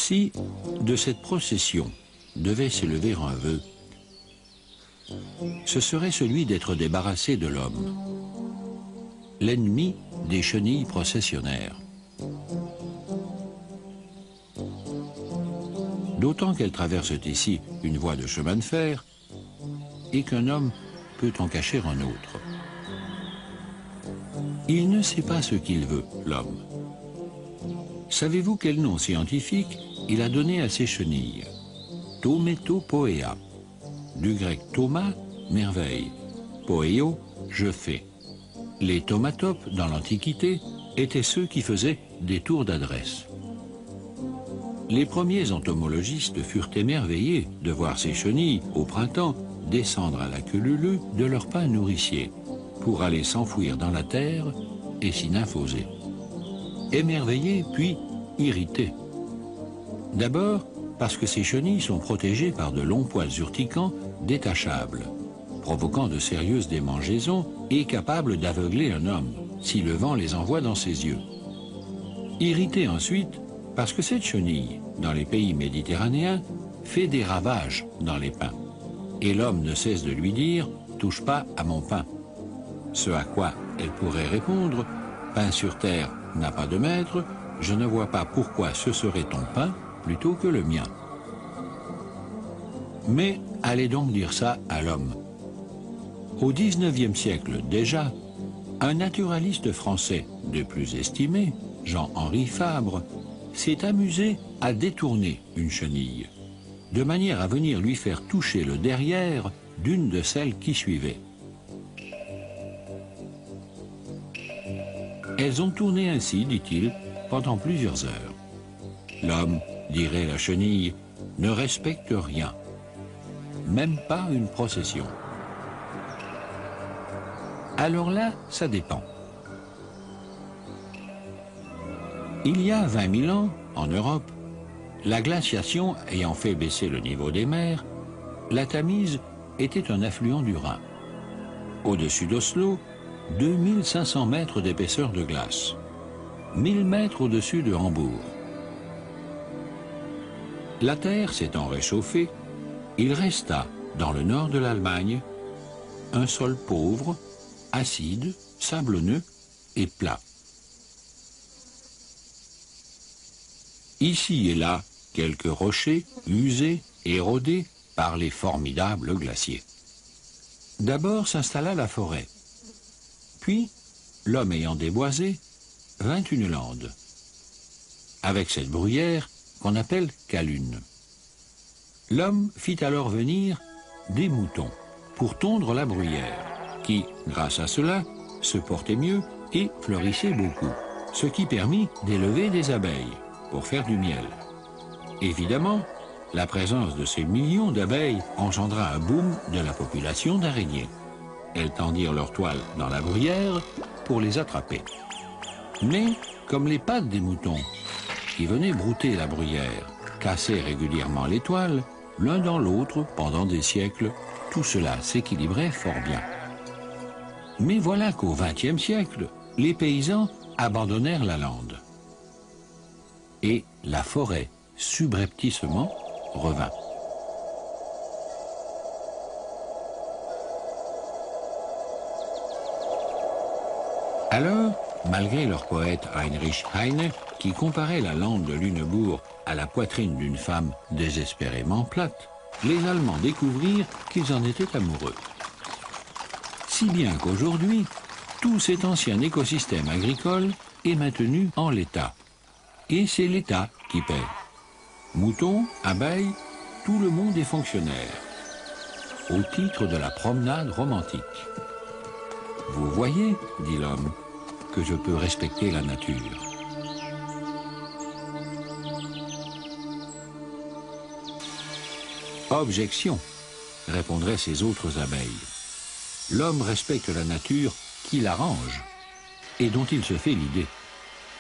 Si de cette procession devait s'élever un vœu, ce serait celui d'être débarrassé de l'homme, l'ennemi des chenilles processionnaires. D'autant qu'elles traversent ici une voie de chemin de fer et qu'un homme peut en cacher un autre. Il ne sait pas ce qu'il veut, l'homme. Savez-vous quel nom scientifique il a donné à ces chenilles? Tometopoea. Du grec toma, merveille. Poeo, je fais. Les tomatopes, dans l'Antiquité, étaient ceux qui faisaient des tours d'adresse. Les premiers entomologistes furent émerveillés de voir ces chenilles, au printemps, descendre à la queue leu-leu de leur pain nourricier, pour aller s'enfouir dans la terre et s'y nymphoser. Émerveillés, puis irrités. D'abord, parce que ces chenilles sont protégées par de longs poils urticants détachables, provoquant de sérieuses démangeaisons et capables d'aveugler un homme, si le vent les envoie dans ses yeux. Irrités ensuite, parce que cette chenille, dans les pays méditerranéens, fait des ravages dans les pins. Et l'homme ne cesse de lui dire « touche pas à mon pain ». Ce à quoi elle pourrait répondre « pain sur terre n'a pas de maître, je ne vois pas pourquoi ce serait ton pain plutôt que le mien ». Mais allez donc dire ça à l'homme. Au XIXe siècle déjà, un naturaliste français de plus estimé, Jean-Henri Fabre, s'est amusé à détourner une chenille, de manière à venir lui faire toucher le derrière d'une de celles qui suivaient. Elles ont tourné ainsi, dit-il, pendant plusieurs heures. L'homme, dirait la chenille, ne respecte rien, même pas une procession. Alors là, ça dépend. Il y a 20 000 ans, en Europe, la glaciation ayant fait baisser le niveau des mers, la Tamise était un affluent du Rhin. Au-dessus d'Oslo, 2500 mètres d'épaisseur de glace, 1000 mètres au-dessus de Hambourg. La terre s'étant réchauffée, il resta, dans le nord de l'Allemagne, un sol pauvre, acide, sablonneux et plat. Ici et là, quelques rochers usés, érodés par les formidables glaciers. D'abord s'installa la forêt. Puis, l'homme ayant déboisé, vint une lande, avec cette bruyère qu'on appelle calune. L'homme fit alors venir des moutons pour tondre la bruyère, qui, grâce à cela, se portait mieux et fleurissait beaucoup, ce qui permit d'élever des abeilles pour faire du miel. Évidemment, la présence de ces millions d'abeilles engendra un boom de la population d'araignées. Elles tendirent leurs toiles dans la bruyère pour les attraper. Mais, comme les pattes des moutons, qui venaient brouter la bruyère, cassaient régulièrement les toiles, l'un dans l'autre pendant des siècles, tout cela s'équilibrait fort bien. Mais voilà qu'au XXe siècle, les paysans abandonnèrent la lande. Et la forêt, subrepticement, revint. Alors, malgré leur poète Heinrich Heine, qui comparait la lande de Lunebourg à la poitrine d'une femme désespérément plate, les Allemands découvrirent qu'ils en étaient amoureux. Si bien qu'aujourd'hui, tout cet ancien écosystème agricole est maintenu en l'état. Et c'est l'État qui paie. Moutons, abeilles, tout le monde est fonctionnaire, au titre de la promenade romantique. Vous voyez, dit l'homme, que je peux respecter la nature. Objection, répondraient ces autres abeilles. L'homme respecte la nature qui l'arrange et dont il se fait l'idée.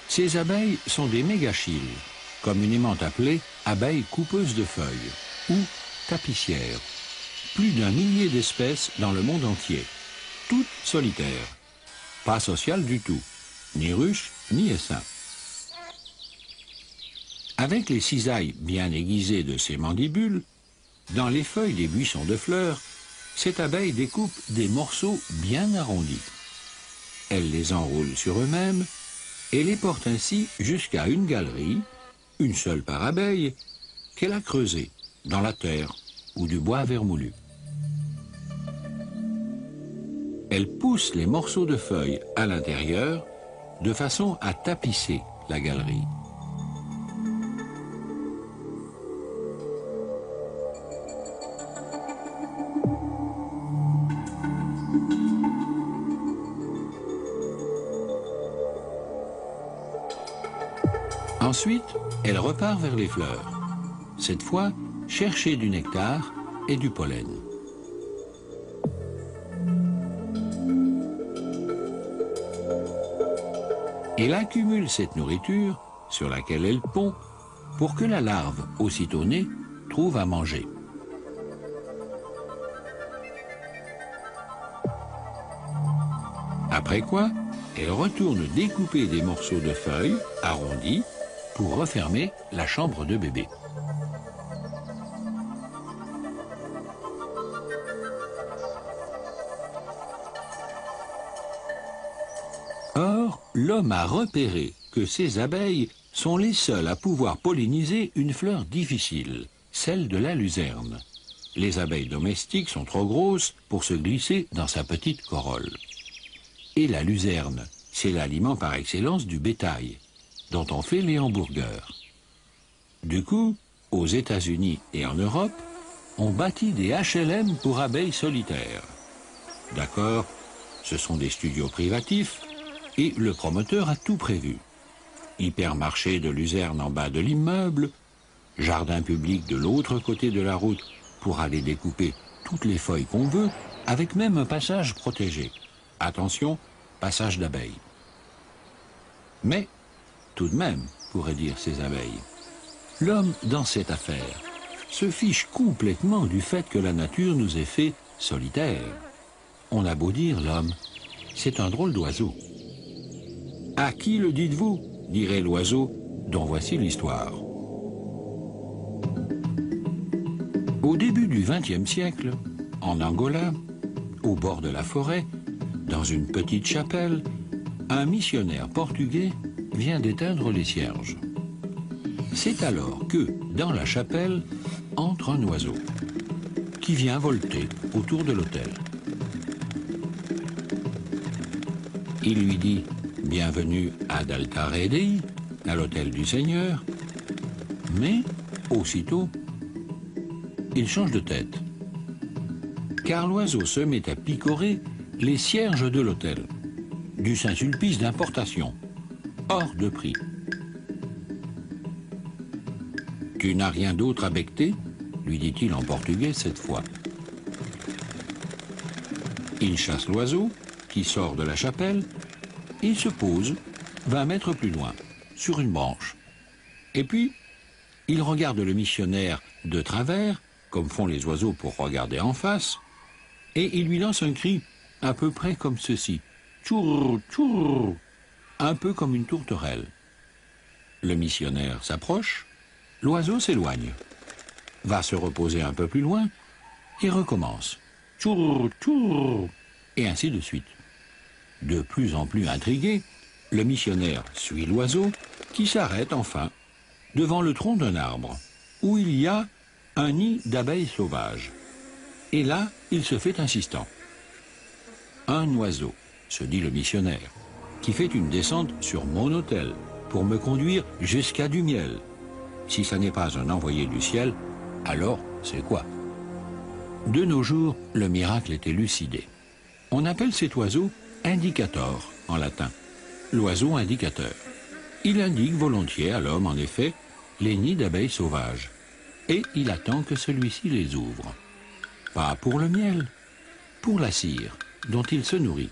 Ces abeilles sont des mégachilles, communément appelées abeilles coupeuses de feuilles ou tapissières. Plus d'1 millier d'espèces dans le monde entier, toutes solitaires. Pas sociales du tout, ni ruches, ni essaims. Avec les cisailles bien aiguisées de ses mandibules, dans les feuilles des buissons de fleurs, cette abeille découpe des morceaux bien arrondis. Elle les enroule sur eux-mêmes et les porte ainsi jusqu'à une galerie, une seule par abeille, qu'elle a creusée dans la terre ou du bois vermoulu. Elle pousse les morceaux de feuilles à l'intérieur de façon à tapisser la galerie. Ensuite, elle repart vers les fleurs. Cette fois, chercher du nectar et du pollen. Elle accumule cette nourriture sur laquelle elle pond pour que la larve, aussitôt née, trouve à manger. Après quoi, elle retourne découper des morceaux de feuilles arrondis pour refermer la chambre de bébé. Or, l'homme a repéré que ces abeilles sont les seules à pouvoir polliniser une fleur difficile, celle de la luzerne. Les abeilles domestiques sont trop grosses pour se glisser dans sa petite corolle. Et la luzerne, c'est l'aliment par excellence du bétail, dont on fait les hamburgers. Du coup, aux États-Unis et en Europe, on bâtit des HLM pour abeilles solitaires. D'accord, ce sont des studios privatifs, et le promoteur a tout prévu. Hypermarché de luzerne en bas de l'immeuble, jardin public de l'autre côté de la route pour aller découper toutes les feuilles qu'on veut, avec même un passage protégé. Attention, passage d'abeilles. Mais, tout de même, pourraient dire ces abeilles, l'homme, dans cette affaire, se fiche complètement du fait que la nature nous ait fait solitaires. On a beau dire, l'homme, c'est un drôle d'oiseau. À qui le dites-vous, dirait l'oiseau, dont voici l'histoire. Au début du XXe siècle, en Angola, au bord de la forêt, dans une petite chapelle, un missionnaire portugais vient d'éteindre les cierges. C'est alors que, dans la chapelle, entre un oiseau qui vient volter autour de l'autel. Il lui dit « Bienvenue à Daltare Dei, à l'autel du Seigneur », mais, aussitôt, il change de tête, car l'oiseau se met à picorer les cierges de l'autel, du Saint-Sulpice d'importation, hors de prix. « Tu n'as rien d'autre à becqueter ?» lui dit-il en portugais cette fois. Il chasse l'oiseau, qui sort de la chapelle, et se pose 20 mètres plus loin, sur une branche. Et puis, il regarde le missionnaire de travers, comme font les oiseaux pour regarder en face, et il lui lance un cri à peu près comme ceci. Tchour, tchour, un peu comme une tourterelle. Le missionnaire s'approche, l'oiseau s'éloigne, va se reposer un peu plus loin et recommence. Tchour, tchour, et ainsi de suite. De plus en plus intrigué, le missionnaire suit l'oiseau qui s'arrête enfin devant le tronc d'un arbre où il y a un nid d'abeilles sauvages. Et là, il se fait insistant. Un oiseau, se dit le missionnaire, qui fait une descente sur mon autel pour me conduire jusqu'à du miel. Si ça n'est pas un envoyé du ciel, alors c'est quoi? De nos jours, le miracle est élucidé. On appelle cet oiseau indicator en latin, l'oiseau indicateur. Il indique volontiers à l'homme, en effet, les nids d'abeilles sauvages, et il attend que celui-ci les ouvre. Pas pour le miel, pour la cire, dont il se nourrit.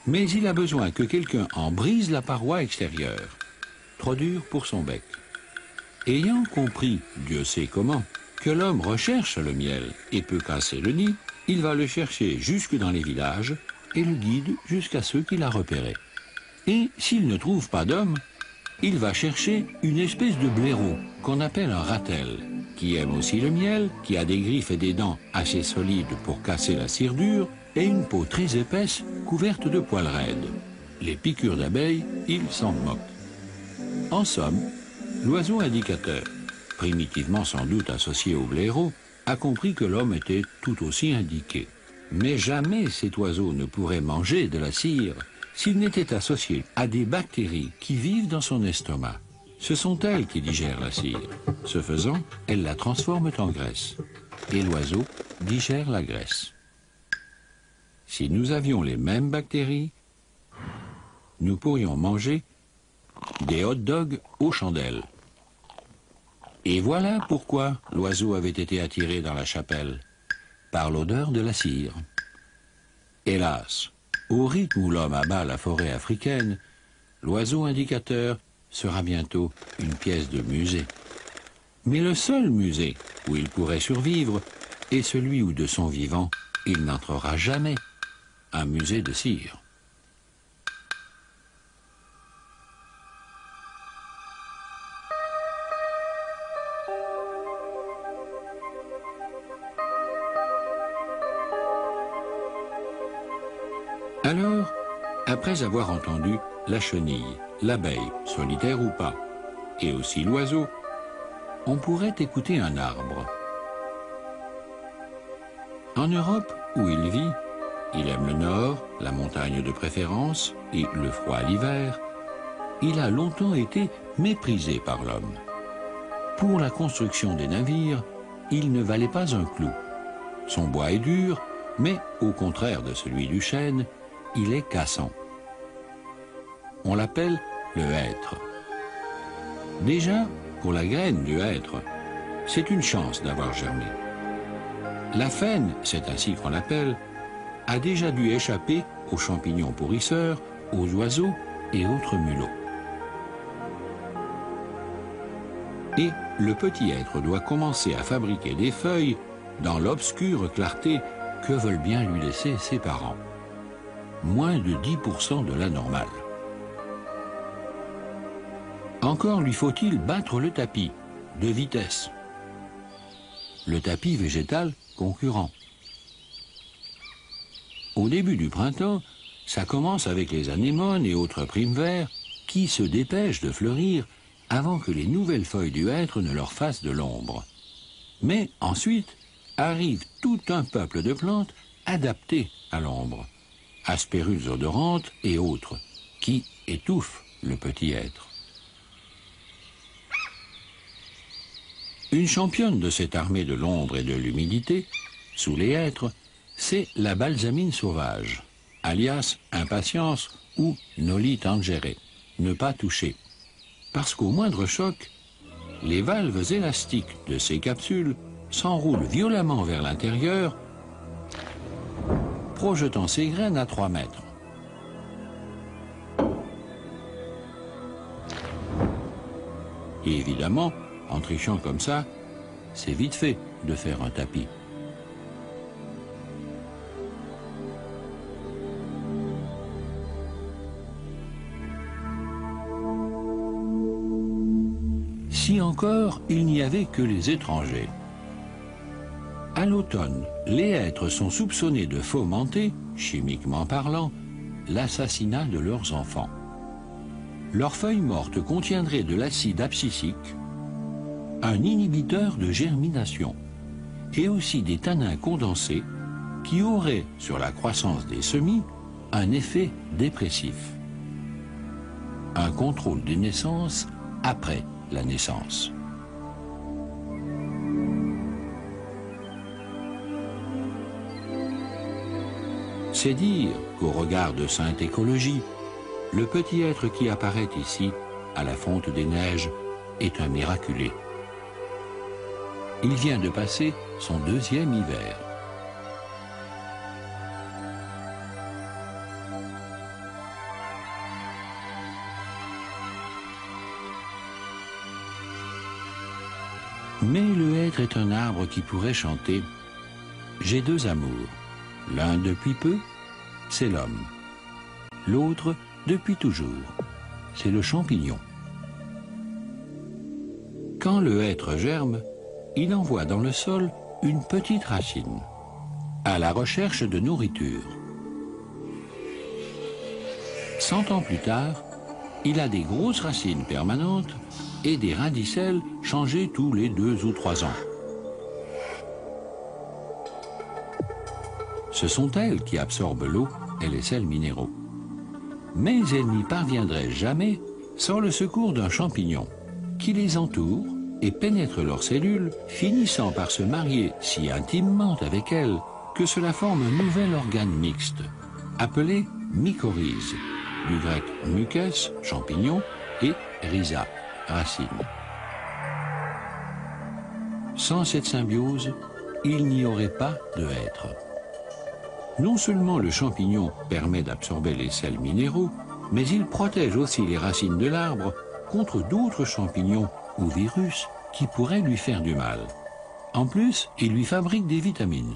Mais il a besoin que quelqu'un en brise la paroi extérieure, trop dure pour son bec. Ayant compris, Dieu sait comment, que l'homme recherche le miel et peut casser le nid, il va le chercher jusque dans les villages et le guide jusqu'à ceux qu'il a repérés. Et s'il ne trouve pas d'homme, il va chercher une espèce de blaireau qu'on appelle un ratel, qui aime aussi le miel, qui a des griffes et des dents assez solides pour casser la cire dure, et une peau très épaisse couverte de poils raides. Les piqûres d'abeilles, il s'en moque. En somme, l'oiseau indicateur, primitivement sans doute associé au blaireau, a compris que l'homme était tout aussi indiqué. Mais jamais cet oiseau ne pourrait manger de la cire s'il n'était associé à des bactéries qui vivent dans son estomac. Ce sont elles qui digèrent la cire. Ce faisant, elles la transforment en graisse. Et l'oiseau digère la graisse. Si nous avions les mêmes bactéries, nous pourrions manger des hot dogs aux chandelles. Et voilà pourquoi l'oiseau avait été attiré dans la chapelle, par l'odeur de la cire. Hélas, au rythme où l'homme abat la forêt africaine, l'oiseau indicateur sera bientôt une pièce de musée. Mais le seul musée où il pourrait survivre est celui où de son vivant il n'entrera jamais, un musée de cire. Alors, après avoir entendu la chenille, l'abeille, solitaire ou pas, et aussi l'oiseau, on pourrait écouter un arbre. En Europe, où il vit, il aime le nord, la montagne de préférence, et le froid l'hiver. Il a longtemps été méprisé par l'homme. Pour la construction des navires, il ne valait pas un clou. Son bois est dur, mais au contraire de celui du chêne, il est cassant. On l'appelle le hêtre. Déjà, pour la graine du hêtre, c'est une chance d'avoir germé. La faine, c'est ainsi qu'on l'appelle, a déjà dû échapper aux champignons pourrisseurs, aux oiseaux et autres mulots. Et le petit hêtre doit commencer à fabriquer des feuilles dans l'obscure clarté que veulent bien lui laisser ses parents. Moins de 10% de la normale. Encore lui faut-il battre le tapis, de vitesse. Le tapis végétal concurrent. Au début du printemps, ça commence avec les anémones et autres primes verts qui se dépêchent de fleurir avant que les nouvelles feuilles du hêtre ne leur fassent de l'ombre. Mais ensuite arrive tout un peuple de plantes adaptées à l'ombre, aspérules odorantes et autres, qui étouffent le petit hêtre. Une championne de cette armée de l'ombre et de l'humidité, sous les hêtres, c'est la balsamine sauvage, alias impatience ou noli tangere, ne pas toucher. Parce qu'au moindre choc, les valves élastiques de ces capsules s'enroulent violemment vers l'intérieur, projetant ses graines à 3 mètres. Et évidemment, en trichant comme ça, c'est vite fait de faire un tapis. Si encore il n'y avait que les étrangers. À l'automne, les hêtres sont soupçonnés de fomenter, chimiquement parlant, l'assassinat de leurs enfants. Leurs feuilles mortes contiendraient de l'acide abscisique, un inhibiteur de germination, et aussi des tanins condensés qui auraient, sur la croissance des semis, un effet dépressif. Un contrôle des naissances après la naissance. C'est dire qu'au regard de sainte écologie, le petit être qui apparaît ici, à la fonte des neiges, est un miraculé. Il vient de passer son 2e hiver. Mais le hêtre est un arbre qui pourrait chanter « J'ai 2 amours. L'un depuis peu, c'est l'homme. L'autre depuis toujours, c'est le champignon. » Quand le hêtre germe, il envoie dans le sol une petite racine, à la recherche de nourriture. 100 ans plus tard, il a des grosses racines permanentes et des radicelles changées tous les 2 ou 3 ans. Ce sont elles qui absorbent l'eau et les sels minéraux. Mais elles n'y parviendraient jamais sans le secours d'un champignon qui les entoure et pénètre leurs cellules, finissant par se marier si intimement avec elles que cela forme un nouvel organe mixte, appelé mycorhize, du grec mukes, champignon, et rhiza, racine. Sans cette symbiose, il n'y aurait pas de hêtre. Non seulement le champignon permet d'absorber les sels minéraux, mais il protège aussi les racines de l'arbre contre d'autres champignons ou virus qui pourraient lui faire du mal. En plus, il lui fabrique des vitamines.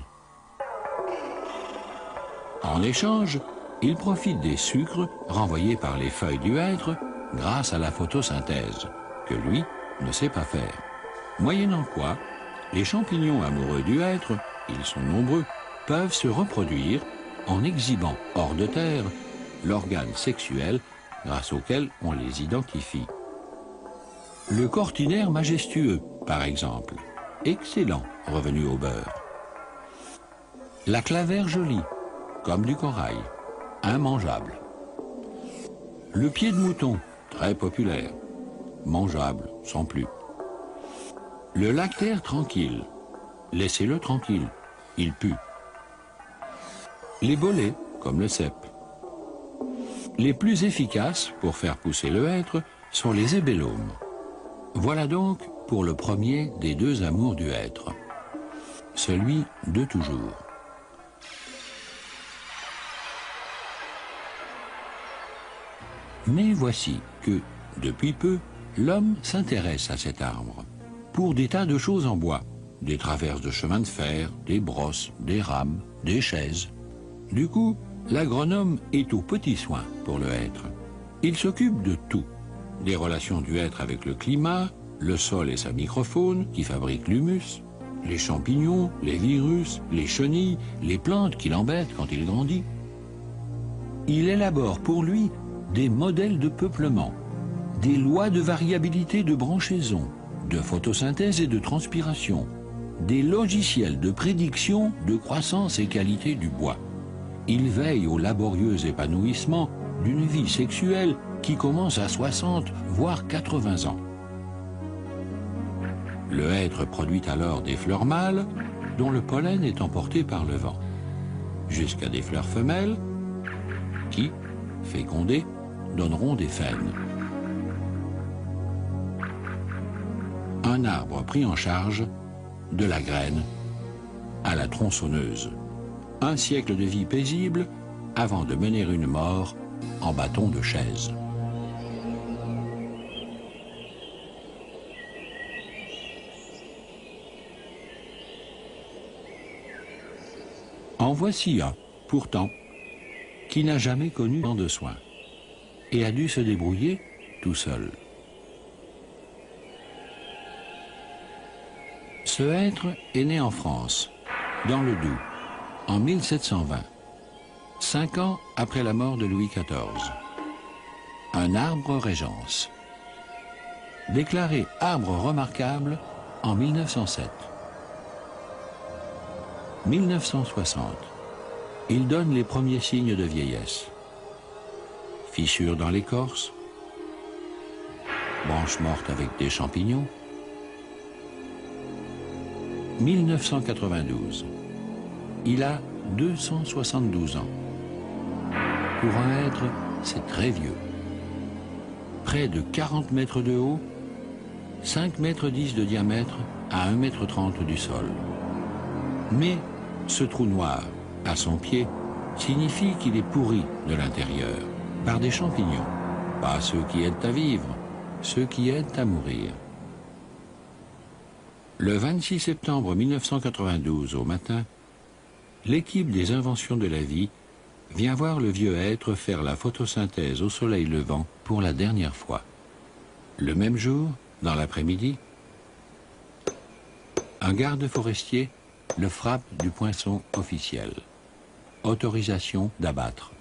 En échange, il profite des sucres renvoyés par les feuilles du hêtre grâce à la photosynthèse, que lui ne sait pas faire. Moyennant quoi, les champignons amoureux du hêtre, ils sont nombreux, peuvent se reproduire en exhibant hors de terre l'organe sexuel grâce auquel on les identifie. Le cortinaire majestueux, par exemple, excellent revenu au beurre. La clavère jolie, comme du corail, immangeable. Le pied de mouton, très populaire, mangeable sans plus. Le lactaire tranquille, laissez-le tranquille, il pue. Les bolets, comme le cèpe. Les plus efficaces pour faire pousser le hêtre sont les hébélomes. Voilà donc pour le premier des 2 amours du hêtre, celui de toujours. Mais voici que, depuis peu, l'homme s'intéresse à cet arbre, pour des tas de choses en bois, des traverses de chemin de fer, des brosses, des rames, des chaises. Du coup, l'agronome est aux petits soins pour le hêtre. Il s'occupe de tout, des relations du hêtre avec le climat, le sol et sa microfaune qui fabrique l'humus, les champignons, les virus, les chenilles, les plantes qui l'embêtent quand il grandit. Il élabore pour lui des modèles de peuplement, des lois de variabilité de branchaison, de photosynthèse et de transpiration, des logiciels de prédiction de croissance et qualité du bois. Il veille au laborieux épanouissement d'une vie sexuelle qui commence à 60, voire 80 ans. Le hêtre produit alors des fleurs mâles dont le pollen est emporté par le vent, jusqu'à des fleurs femelles qui, fécondées, donneront des faines. Un arbre pris en charge de la graine à la tronçonneuse. Un siècle de vie paisible avant de mener une mort en bâton de chaise. En voici un, pourtant, qui n'a jamais connu tant de soins et a dû se débrouiller tout seul. Ce hêtre est né en France, dans le Doubs, en 1720, 5 ans après la mort de Louis XIV. Un arbre régence. Déclaré arbre remarquable en 1907. 1960. Il donne les premiers signes de vieillesse. Fissures dans l'écorce, branches mortes avec des champignons. 1992. Il a 272 ans. Pour un hêtre, c'est très vieux. Près de 40 mètres de haut, 5 mètres 10 de diamètre à 1 mètre 30 du sol. Mais ce trou noir, à son pied, signifie qu'il est pourri de l'intérieur, par des champignons. Pas ceux qui aident à vivre, ceux qui aident à mourir. Le 26 septembre 1992, au matin, l'équipe des inventions de la vie vient voir le vieux hêtre faire la photosynthèse au soleil levant pour la dernière fois. Le même jour, dans l'après-midi, Un garde forestier le frappe du poinçon officiel. Autorisation d'abattre.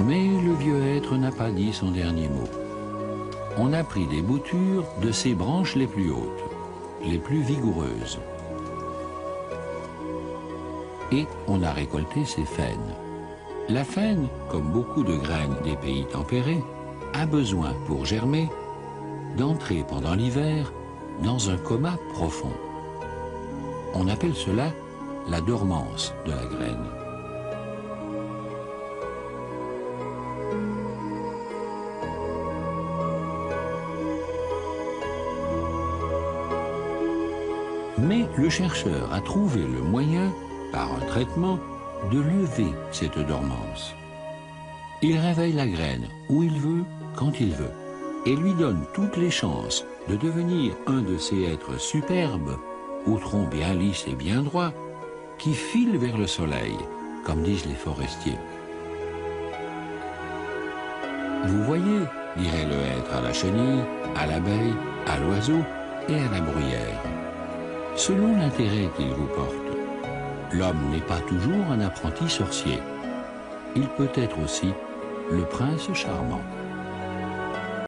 Mais le vieux être n'a pas dit son dernier mot. On a pris des boutures de ses branches les plus hautes, les plus vigoureuses. Et on a récolté ses faines. La faine, comme beaucoup de graines des pays tempérés, a besoin, pour germer, d'entrer pendant l'hiver dans un coma profond. On appelle cela la dormance de la graine. Mais le chercheur a trouvé le moyen, par un traitement, de lever cette dormance. Il réveille la graine où il veut, quand il veut, et lui donne toutes les chances de devenir un de ces êtres superbes, au tronc bien lisse et bien droit, qui filent vers le soleil, comme disent les forestiers. Vous voyez, dirait le être à la chenille, à l'abeille, à l'oiseau et à la bruyère. Selon l'intérêt qu'il vous porte, l'homme n'est pas toujours un apprenti sorcier. Il peut être aussi le prince charmant.